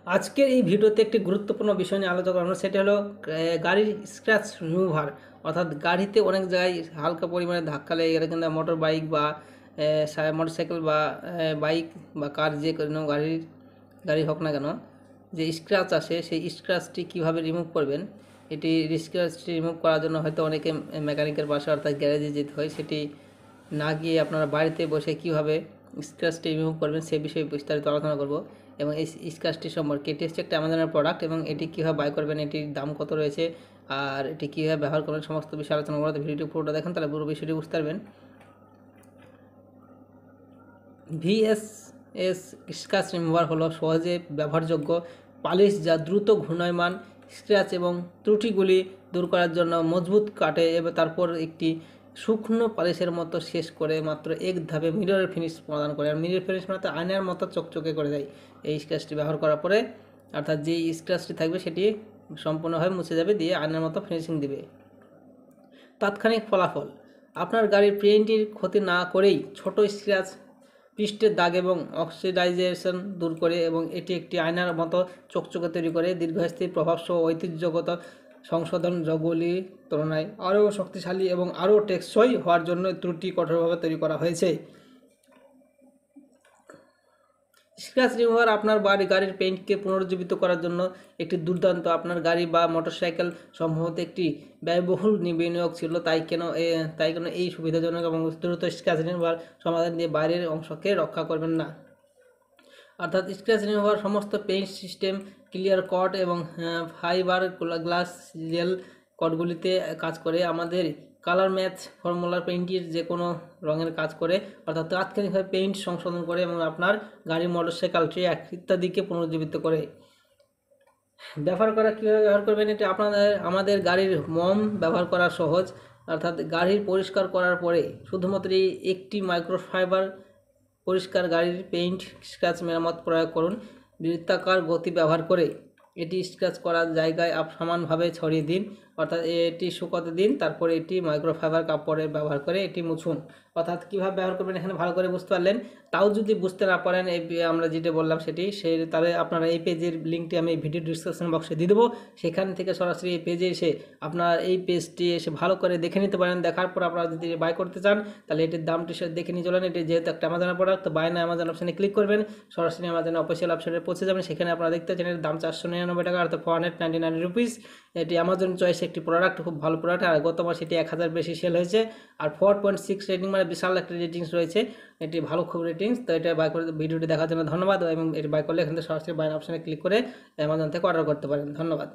আজকের এই ভিডিওতে একটি গুরুত্বপূর্ণ বিষয় নিয়ে আলোচনা করব, সেটা হলো গাড়ির স্ক্র্যাচ রিমুভার। অর্থাৎ গাড়িতে অনেক জায়গায় হালকা পরিমাণে ধাক্কা লেগে গেলে কিন্তু মোটর বাইক বা মোটরসাইকেল বা বাইক বা কার, যে কোনো গাড়ি হোক না কেন, যে স্ক্র্যাচ আসে সেই স্ক্র্যাচটি কীভাবে রিমুভ করবেন। এটি স্ক্র্যাচটি রিমুভ করার জন্য হয়তো অনেকে মেকানিকের পাশে অর্থাৎ গ্যারেজে যেতে হয়, সেটি না গিয়ে আপনারা বাড়িতে বসে কীভাবে স্ক্র্যাচটি রিমুভ করবেন সে বিষয়ে বিস্তারিত আলোচনা করব। এবং এই স্ক্র্যাচটি সম্পর্কে, এটি হচ্ছে একটা অ্যামাজনের প্রোডাক্ট এবং এটি কীভাবে বাই করবেন, এটির দাম কত রয়েছে আর এটি কীভাবে ব্যবহার করবেন সমস্ত বিষয়ে আলোচনা করবো। ভিডিওটি পুরোটা দেখেন, তাহলে পুরো বিষয়টি বুঝতে পারবেন। ভিএসএস স্ক্র্যাচ রিমুভার হলো সহজে ব্যবহারযোগ্য পালিশ যা দ্রুত ঘূর্ণায়মান স্ক্র্যাচ এবং ত্রুটিগুলি দূর করার জন্য মজবুত কাটে এবং তারপর একটি শুকনো পালিশের মতো শেষ করে মাত্র এক ধাপে মিরর ফিনিশ প্রদান করে। আর মিরর ফিনিশ মানে আয়নার মতো চকচকে করে দেয় এই স্ক্র্যাচটি ব্যবহার করার পরে। অর্থাৎ যেই স্ক্র্যাচটি থাকবে সেটি সম্পূর্ণভাবে মুছে যাবে, দিয়ে আয়নার মতো ফিনিশিং দিবে। তাৎক্ষণিক ফলাফল: আপনার গাড়ির পেইন্টের ক্ষতি না করেই ছোট স্ক্র্যাচ, পৃষ্ঠের দাগ এবং অক্সিডাইজেশন দূর করে এবং এটি একটি আয়নার মতো চকচকে তৈরি করে। দীর্ঘস্থায়ী প্রভাবসহ ঐতিহ্যগত সংশোধন যৌগগুলির তুলনায় আরও শক্তিশালী এবং আরও টেকসই হওয়ার জন্য ত্রুটি কঠোরভাবে তৈরি করা হয়েছে। স্ক্র্যাচ রিমুভার আপনার গাড়ির পেইন্টকে পুনরুজ্জীবিত করার জন্য একটি দুর্দান্ত। আপনার গাড়ি বা মোটরসাইকেল সম্ভবত একটি ব্যয়বহুল বিনিয়োগ ছিল, তাই কেন এই সুবিধাজনক এবং দ্রুত স্ক্র্যাচ রিমুভার সমাধান দিয়ে বাইরের অংশকে রক্ষা করবেন না। অর্থাৎ স্ক্র্যাচ রিমুভার সমস্ত পেইন্ট সিস্টেম, ক্লিয়ার কট এবং ফাইবার গ্লাস জেল কটগুলিতে কাজ করে। আমাদের কালার ম্যাচ ফর্মুলার পেইন্টের যে কোনো রঙের কাজ করে, অর্থাৎ তাৎক্ষণিকভাবে পেইন্ট সংশোধন করে এবং আপনার গাড়ি, মোটরসাইকেল, ট্রাক ইত্যাদিকে পুনরুজ্জীবিত করে। কীভাবে ব্যবহার করবেন, এটা আমাদের গাড়ির মোম ব্যবহার করা সহজ। অর্থাৎ গাড়ির পরিষ্কার করার পরে শুধুমাত্র একটি মাইক্রোফাইবার পরিষ্কার গাড়ির পেইন্ট স্ক্র্যাচ মেরামত প্রয়োগ করুন। বৃত্তাকার গতি ব্যবহার করে এটি স্ক্র্যাচ করার জায়গায় সমানভাবে ছড়িয়ে দিন, অর্থাৎ এটি শুকোতে দিন, তারপরে এটি মাইক্রোফাইবার কাপড়ের ব্যবহার করে এটি মুছুন। অর্থাৎ কীভাবে ব্যবহার করবেন এখানে ভালো করে বুঝতে পারলেন। তাও যদি বুঝতে না পারেন, আমরা যেটা বললাম তাহলে আপনারা এই পেজের লিঙ্কটি আমি ভিডিও ডিসক্রিপশন বক্সে দিয়ে দেবো। সেখান থেকে সরাসরি এই পেজে এসে আপনারা এই পেজটি এসে ভালো করে দেখে নিতে পারেন। দেখার পর আপনারা যদি বাই করতে চান তাহলে এটির দামটি দেখে নিয়ে চলেন। এটি যেহেতু একটা অ্যামাজনের প্রোডাক্ট, তো বাই না অ্যামাজন অপশানে ক্লিক করবেন, সরাসরি অ্যামাজন অফিসিয়াল অপশানে পৌঁছে যাবেন। সেখানে আপনারা দেখতে পাচ্ছেন এর দাম 499 টাকা, অর্থাৎ 499 রুপিস। এটি অ্যামাজন চয়েস একটি প্রোডাক্ট, খুব ভালো প্রোডাক্ট। আর গত মাসে এটি 1000 বেশি সেল হয়েছে আর 4.6 রেটিং, মানে বিশাল একটা রেটিংস রয়েছে। এটি ভালো খুব রেটিংস। তো এটা বাই করে ভিডিওটি দেখার জন্য ধন্যবাদ। এবং এটি বাই করলে এখান থেকে সরাসরি বাই অপশানে ক্লিক করে অ্যামাজন থেকে অর্ডার করতে পারেন। ধন্যবাদ।